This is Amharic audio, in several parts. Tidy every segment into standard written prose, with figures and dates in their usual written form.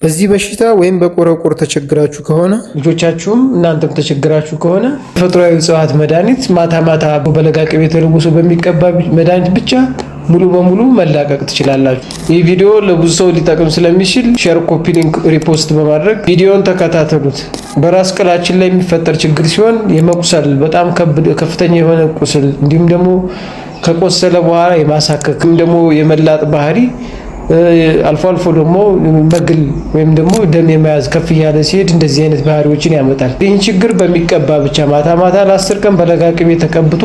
በዚህ በሽታ ወይም በቆረቆር ተቸግራችሁ ከሆነ ልጆቻችሁም እናንተም ተቸግራችሁ ከሆነ ተፈጥሯዊ እጽዋት መድኃኒት ማታ ማታ በለጋ ቅቤ ተለውሶ በሚቀባ መድኃኒት ብቻ ሙሉ በሙሉ መላቀቅ ትችላላችሁ። ይህ ቪዲዮ ለብዙ ሰው ሊጠቅም ስለሚችል ሼር፣ ኮፒ ሊንክ፣ ሪፖስት በማድረግ ቪዲዮን ተከታተሉት። በራስ ቅላችን ላይ የሚፈጠር ችግር ሲሆን የመቁሰል በጣም ከፍተኛ የሆነ ቁስል እንዲሁም ደግሞ ከቆሰለ በኋላ የማሳከክ ደግሞ የመላጥ ባህሪ አልፎ አልፎ ደግሞ መግል ወይም ደግሞ ደም የመያዝ ከፍ ያለ ሲሄድ እንደዚህ አይነት ባህሪዎችን ያመጣል። ይህን ችግር በሚቀባ ብቻ ማታ ማታ ለ10 ቀን በለጋ ቅቤ ተቀብቶ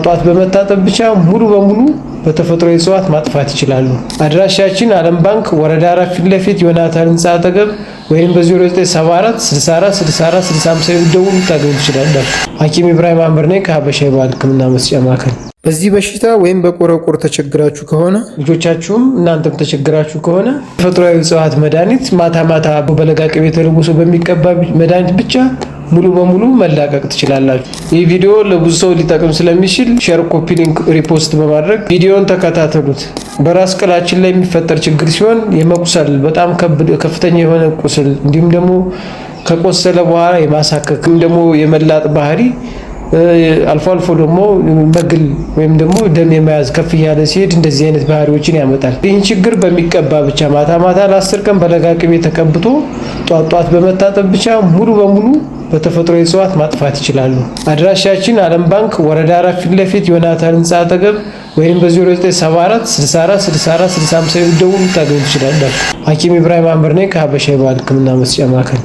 ጧት በመታጠብ ብቻ ሙሉ በሙሉ በተፈጥሮ እጽዋት ማጥፋት ይችላሉ። አድራሻችን ዓለም ባንክ ወረዳ 4 ፊት ለፊት ዮናታን ህንጻ አጠገብ ወይም በ0974 64 64 65 ደውሉ ታገኙ ይችላል። ሐኪም ኢብራሂም አምበር ነኝ ከሀበሻ የባህል ሕክምና መስጫ ማዕከል። በዚህ በሽታ ወይም በቆረቆር ተቸግራችሁ ከሆነ ልጆቻችሁም እናንተም ተቸግራችሁ ከሆነ ተፈጥሯዊ እጽዋት መድኃኒት ማታ ማታ በለጋ ቅቤ ተለውሶ በሚቀባ መድኃኒት ብቻ ሙሉ በሙሉ መላቀቅ ትችላላችሁ። ይህ ቪዲዮ ለብዙ ሰው ሊጠቅም ስለሚችል ሼር፣ ኮፒ ሊንክ፣ ሪፖስት በማድረግ ቪዲዮን ተከታተሉት። በራስ ቅላችን ላይ የሚፈጠር ችግር ሲሆን የመቁሰል በጣም ከፍተኛ የሆነ ቁስል እንዲሁም ደግሞ ከቆሰለ በኋላ የማሳከክ ደግሞ የመላጥ ባህሪ አልፎ አልፎ ደግሞ መግል ወይም ደግሞ ደም የመያዝ ከፍ ያለ ሲሄድ እንደዚህ አይነት ባህሪዎችን ያመጣል። ይህን ችግር በሚቀባ ብቻ ማታ ማታ ለ10 ቀን በለጋ ቅቤ ተቀብቶ ጧት በመታጠብ ብቻ ሙሉ በሙሉ በተፈጥሮ እጽዋት ማጥፋት ይችላሉ። አድራሻችን ዓለም ባንክ ወረዳ 4 ፊት ለፊት ዮናታን ህንጻ አጠገብ ወይም በ0974 64 64 65 ደውሉ ታገኙ ይችላል። ሐኪም ኢብራሂም አምበር ነኝ ከሀበሻ የባህል ሕክምና መስጫ ማዕከል።